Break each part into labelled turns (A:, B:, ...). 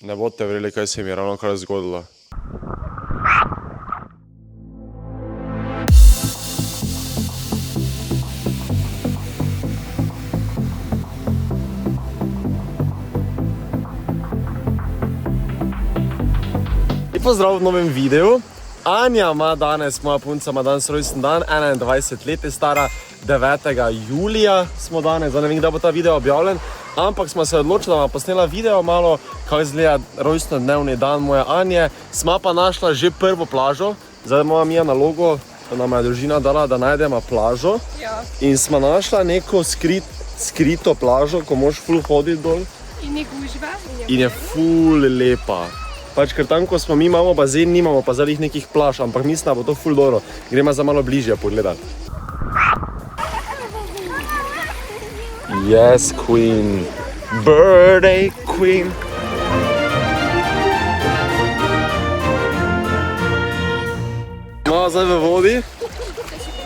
A: Ne boste verjeli, kaj se mi je ravno kar zgodilo. Lep pozdrav v novem videu. Anja ima danes, moja punca ima danes rojsten dan, 21 let je stara, 9. julija smo danes, zdaj ne vem, kdaj bo ta video objavljen, ampak smo se odločili, da bomo posnela video malo, kako izgleda rojstnodnevni dan moje Anje. Sma pa našla že prvo plažo, zdaj moja Mija nalogo, nam je družina dala, da najdemo plažo.
B: Ja.
A: In smo našla neko skrito plažo, ko moš ful hoditi dol.
B: In je gužva.
A: In je ful lepa. Pač, ker tam, ko smo mi imamo bazen, nimamo pa zadnjih nekih plaž, ampak mislim, da bo to ful dobro. Gremo za malo bližje pogledati. Yes, queen. Birthday queen. Smo zdaj v vodi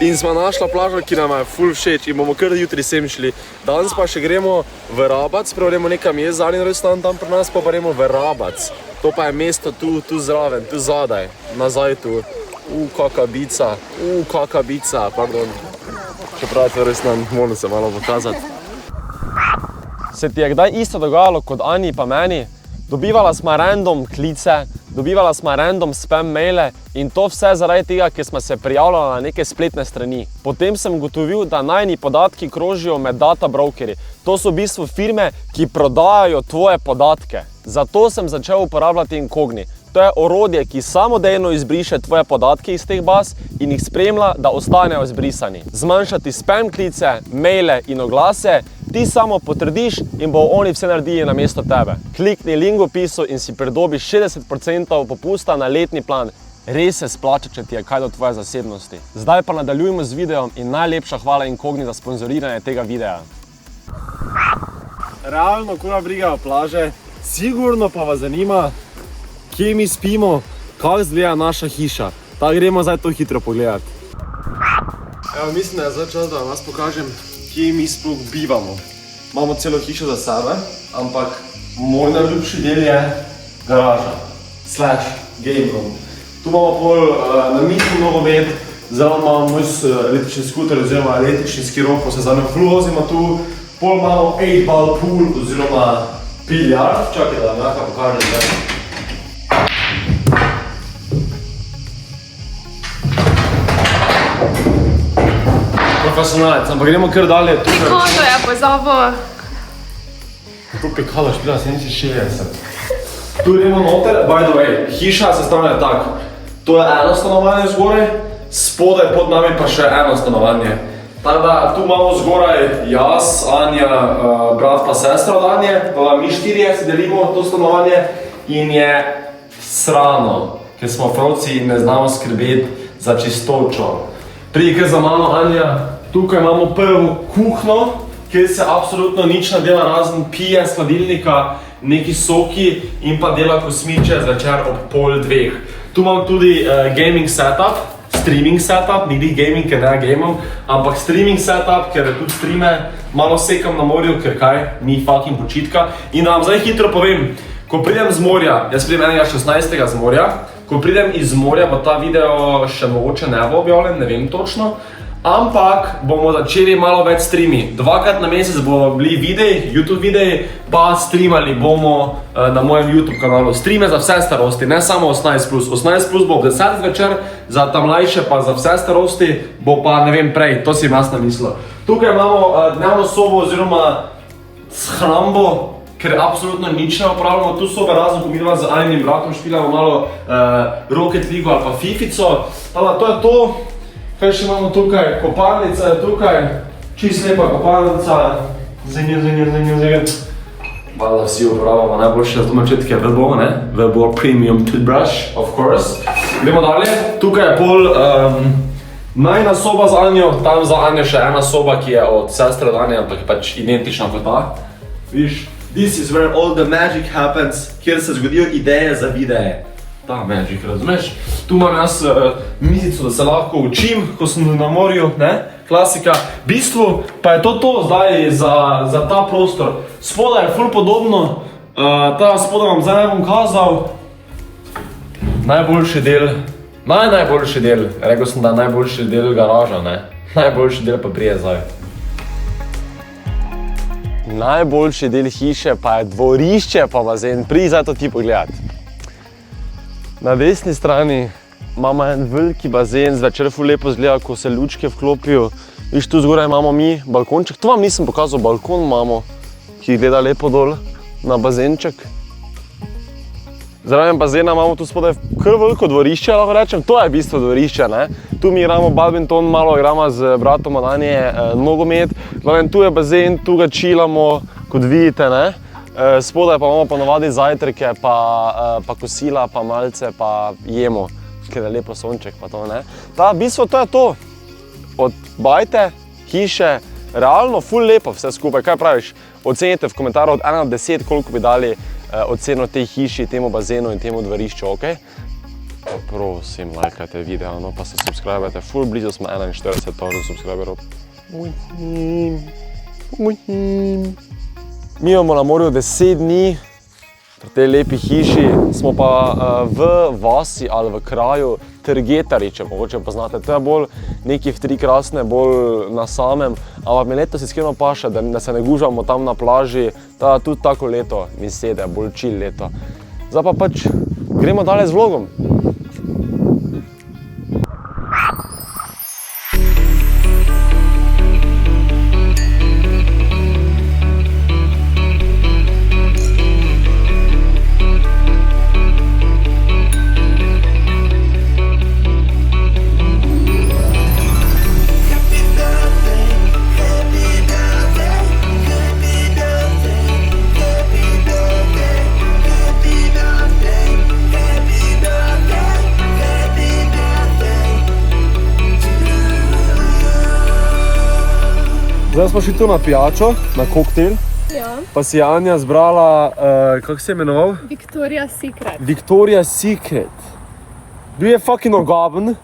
A: in smo našla plažo, ki nam je ful všeč in bomo kar jutri sem šli. Danes pa še gremo v Rabac, prvo gremo nekam je zadnji rojstdan tam pri nas, pa gremo v Rabac. To pa je mesto tu zraven, tu zadaj, nazaj tu. Kakabica, pardon. Čeprav je to res nam, moram se malo pokazati. Se ti je kdaj isto dogajalo kot Ani pa meni? Dobivala smo random klice, dobivala smo random spam maile in to vse zaradi tega, ker smo se prijavljali na neke spletne strani. Potem sem ugotovil, da najni podatki krožijo med data brokerji. To so v bistvu firme, ki prodajajo tvoje podatke. Zato sem začel uporabljati Incogni. To je orodje, ki samodejno izbriše tvoje podatke iz teh baz in jih spremlja, da ostanejo izbrisani. Zmanjšati spam klice, maile in oglase, ti samo potrdiš in bo oni vse naredili namesto tebe. Klikni link v opisu in si pridobiš 60% popusta na letni plan. Res se splača, če ti je kaj do tvoje zasebnosti. Zdaj pa nadaljujemo z videom in najlepša hvala Incogni za sponzoriranje tega videa. Realno, ko nam brigajo plaže, sigurno pa vas zanima, kje mi spimo, kako izgleda naša hiša. Tako gremo zdaj to hitro pogledati. Evo, mislim, da je zdaj čas, da vas pokažem, kje mi sploh bivamo. Imamo celo hišo za sebe, ampak moj najljubši del je garaža, / game room. Tu imamo pol namizni nogomet, zraven imamo moj električni skuter oziroma električni skiro, ko se zadnjo ful vozimo tu. Pol imamo 8-ball pool oziroma biljard, čakaj, da vam nekaj pokažem zdaj. Profesionalec, ampak gremo kar dalje.
B: Pikalo je pozabil.
A: Tu pikalo, špila 67. Tu gremo noter, by the way, hiša se stavlja tako. To je eno stanovanje zgoraj, spodaj pod nami pa še eno stanovanje. Tako da tu imamo zgoraj jaz, Anja, brat pa sestra od Anje, pa mi 4 si delimo to stanovanje in je srano, ker smo frovci in ne znamo skrbeti za čistočo. Pridi kar za mano, Anja, tukaj imamo prvo kuhno, kjer se absolutno nič ne dela, razen pije s hladilnika, neki soki in pa dela kosmiče zvečer ob 1:30. Tu imam tudi gaming setup, streaming setup, ni gaming, ker ne gamam, ampak streaming setup, ker tudi streame malo sekam na morju, ker kaj, ni fucking počitka. In da vam zdaj hitro povem, ko pridem z morja, jaz pridem 16. z morja, ko pridem iz morja, bo ta video še mogoče ne bo objavljen, ne vem točno, ampak bomo začeli malo več streami. 2krat na mesec bomo bili videi, YouTube videi, pa streamali bomo na mojem YouTube kanalu. Streame za vse starosti, ne samo 18+. 18+ bo ob 10 večer, za ta mlajše pa za vse starosti bo pa ne vem prej, to si jaz namislil. Tukaj imamo dnevno sobo oziroma shrambo, ker absolutno nič ne upravljamo. Tu sobe razen, ko midva z Anjinim bratom špilamo malo Rocket League ali pa Fifico. To je to. Kaj še imamo tukaj? Kopalnica je tukaj, čist lepa kopalnica. Zinjo. Valjda vsi uporabljamo najboljše domačetke Velbo, ne? Velbo Premium Toothbrush, of course. Gremo dalje. Tukaj je pol najna soba z Anjo, tam za Anjo še ena soba, ki je od sestre od Anje, ampak je pač identična kot ta. Viš, this is where all the magic happens, kjer se zgodijo ideje za videe. Ta magic, razumeš? Tu imam jaz mizico, da se lahko učim, ko sem na morju, ne? Klasika. V bistvu pa je to zdaj za ta prostor. Spodaj je ful podobno, Ta spodaj vam zdaj ne bom kazal. Najboljši del, najboljši del, rekel sem, da najboljši del garaža, ne? Najboljši del pa prije zdaj.
C: Najboljši del hiše pa je dvorišče pa bazen. Pridi zdaj to ti pogledati. Na desni strani imamo en veliki bazen, zvečer ful lepo izgleda, ko se lučke vklopijo. Viš, tu zgoraj imamo mi balkonček. Tu vam nisem pokazal, balkon imamo, ki gleda lepo dol na bazenček. Zraven bazena imamo tu spodaj kar veliko dvorišče, lahko rečem. To je bistvo dvorišča, ne? Tu mi igramo badminton, malo igramo z bratom Adanje nogomet. Glavnem, tu je bazen, tu ga chillamo, kot vidite, ne? Spodaj pa imamo ponovadi zajtrke, pa kosila, pa malce, pa jemo, ker je lepo sonček, pa to, ne? Ta bistvo, to je to. Od bajte, hiše, realno, ful lepo vse skupaj. Kaj praviš? Ocenite v komentarju od 1 do 10, koliko bi dali oceno tej hiši, temu bazenu in temu dvorišču, ok? Prosim, lajkajte video, no pa se subscribajte. Ful blizu smo 41,000 subscriberov. Mi imamo na morju 10 dni, pri tej lepi hiši, smo pa v vasi ali v kraju Trgetari, če mogoče poznate. To je bolj neki v Tri Krasne, bolj na samem, ampak mi letos iskreno paše, da se ne gužamo tam na plaži, da tudi tako leto mi sede, bolj chill leto. Zdaj pa pač gremo dalje z vlogom. Zdaj smo šli tu na pijačo, na koktejl, pa si je Anja zbrala, kako se je imenoval?
B: Victoria's Secret.
A: Victoria's Secret. Bil je fucking ogaben,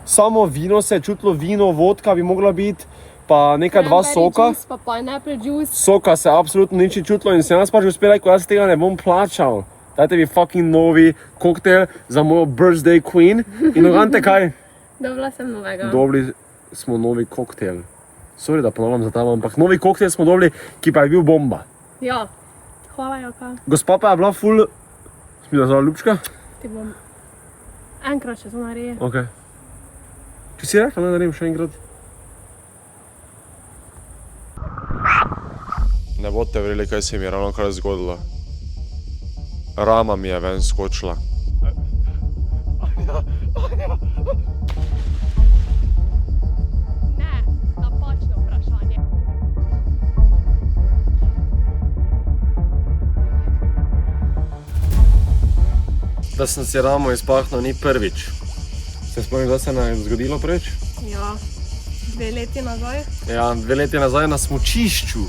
A: samo vino se je čutilo, vino, vodka bi mogla biti, pa nekaj dva soka.
B: Juice, pa pineapple juice.
A: Soka se absolutno nič ni čutilo in sem jaz pač uspel rekel, jaz tega ne bom plačal. Dajte mi fucking novi koktejl za mojo birthday queen in ogante kaj?
B: Dobila sem novega.
A: Dobili smo novi koktejl. Sorry, da ponavljam za tam, ampak novi koktejl smo dobili, ki pa je bil bomba.
B: Ja, hvala Joka.
A: Gospa pa je bila ful... Smi nazvala Ljubčka?
B: Ti bom enkrat še to naredil.
A: Ok. Če si rekla, ne naredim še enkrat?
C: Ne boste verjeli, kaj se mi je ravno kar zgodilo. Rama mi je ven skočila.
B: Ne, napačno vprašanje.
A: Da sem si ramo izpahnil ni prvič. Se spomnim, da se nam je zgodilo prvič?
B: Ja, 2 leti nazaj.
A: Ja, 2 leti nazaj na smučišču.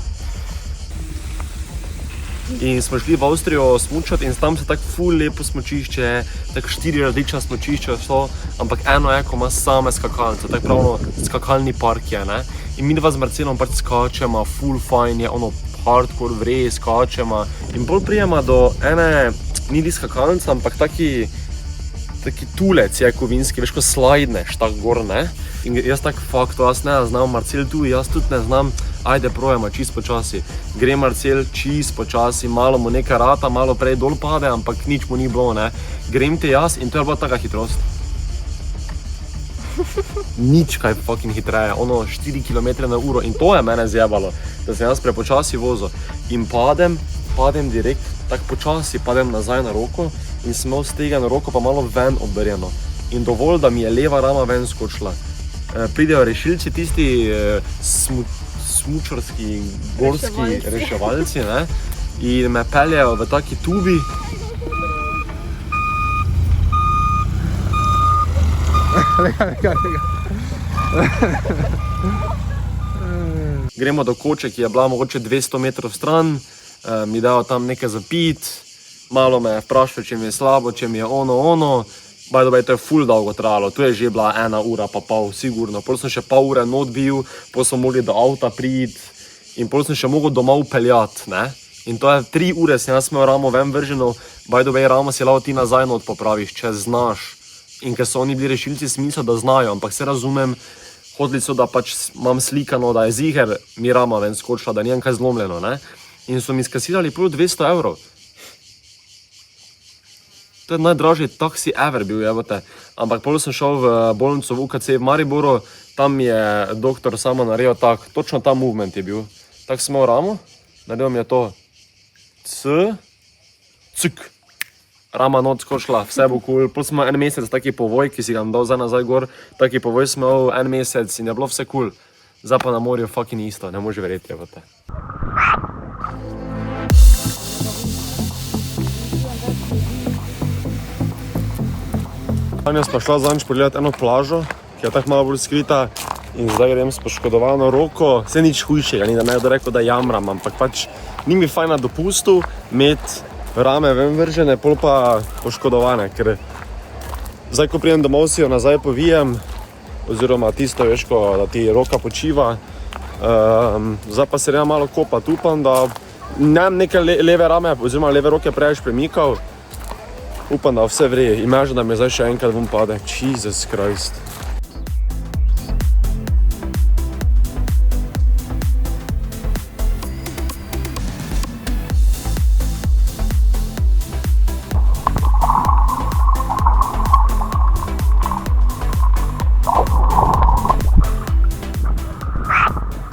A: In smo šli v Avstrijo smučati in tam se tako ful lepo smučišče, tako 4 različna smučišča so, ampak eno je, ko ima same skakalnice, tako pravno skakalni park je, ne. In mi dva z Marcelom pač skačemo, ful fajn je, ono hardcore vrej, skačemo. In bolj prijema do ene, ni skakalnica, ampak taki tulec je kovinski, veš, ko slajdneš tako gor, ne. In jaz tak fakt, to jaz ne znam, Marcel tu, jaz tudi ne znam, ajde projemo, čist počasi. Gre Marcel čist počasi, malo mu nekaj rata, malo prej dol pade, ampak nič mu ni bilo, ne. Grem te jaz in to je bila taka hitrost. Nič kaj fucking hitreje, ono 4 km/h in to je mene zjebalo, da sem jaz prepočasi vozil. In padem direkt, tako počasi padem nazaj na roko in sem imel z tega na roko pa malo ven obrjeno. In dovolj, da mi je leva rama ven skočila. Pridejo rešilci, tisti smučarski, gorski reševalci, ne, in me peljejo v taki tubi. Gremo do koče, ki je bila mogoče 200 metrov stran, mi dajo tam nekaj za pit, malo me je vprašal, če mi je slabo, če mi je ono. By the way, to je ful dolgo trajalo, tu je že bila 1 ura pa pol, sigurno. Pol sem še pol ure not bil, pol smo mogli do avta priti in pol sem še mogel domov peljati, ne.
C: In to je 3 ure, sem jaz imel ramo ven vrženo, by the way, ramo si lahko ti nazaj not popraviš, če znaš. In ker so oni bili rešilci, smisel, da znajo, ampak se razumem, hoteli so, da pač imam slikano, da je ziher mi rama ven skočila, da nijem kaj zlomljeno, ne. In so mi skasirali pol 200 €. To je najdražji taksi ever bil, jebote. Ampak pol sem šel v bolnico v UKC v Mariboru, tam je doktor samo naredil tak, točno ta movement je bil. Tak sem imel ramo, naredil mi je to cuk, rama not skočila, vse bo cool. Pol sem imel en mesec taki povoj, ki si ga dal zdaj nazaj gor, taki povoj sem imel en mesec in je bilo vse cool. Zdaj pa na morju fucking isto, ne može verjeti, jebote. Anja spa šla zadnjič pogledati eno plažo, ki je tako malo bolj skrita in zdaj grem s poškodovano roko. Vse nič hujšega, ni da ne bi rekel, da jamram, ampak pač ni mi fajn na dopustu imeti rame ven vržene, pol pa poškodovane, ker zdaj, ko pridem domov, si jo nazaj povijem, oziroma tisto, veš, ko da ti roka počiva. Zdaj pa se malo kopati, upam, da ne neke leve rame, oziroma leve roke preveč premikal. Upam, da vse vre. Imagine, da mi zdaj še enkrat bom pade. Jesus Christ.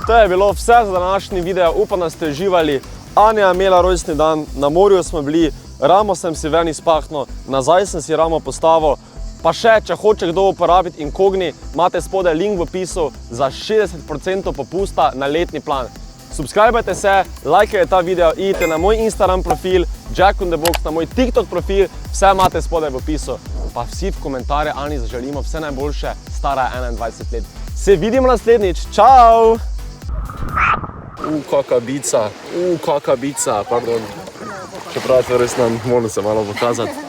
C: To je bilo vse za današnji video. Upam, da ste uživali. Anja je imela rojstni dan, na morju smo bili. Ramo sem si ven izpahnil, nazaj sem si ramo postavil, pa še, če hoče kdo uporabiti Incogni, imate spodaj link v opisu za 60% popusta na letni plan. Subscribajte se, lajkajte ta video, idite na moj Instagram profil, Jack on the Box, na moj TikTok profil, vse imate spodaj v opisu. Pa vsi v komentarje Ani zaželimo vse najboljše, stara 21 let. Se vidimo naslednjič, čau! Kaka bica, pardon. Čeprav je to res nam, moram se malo pokazati.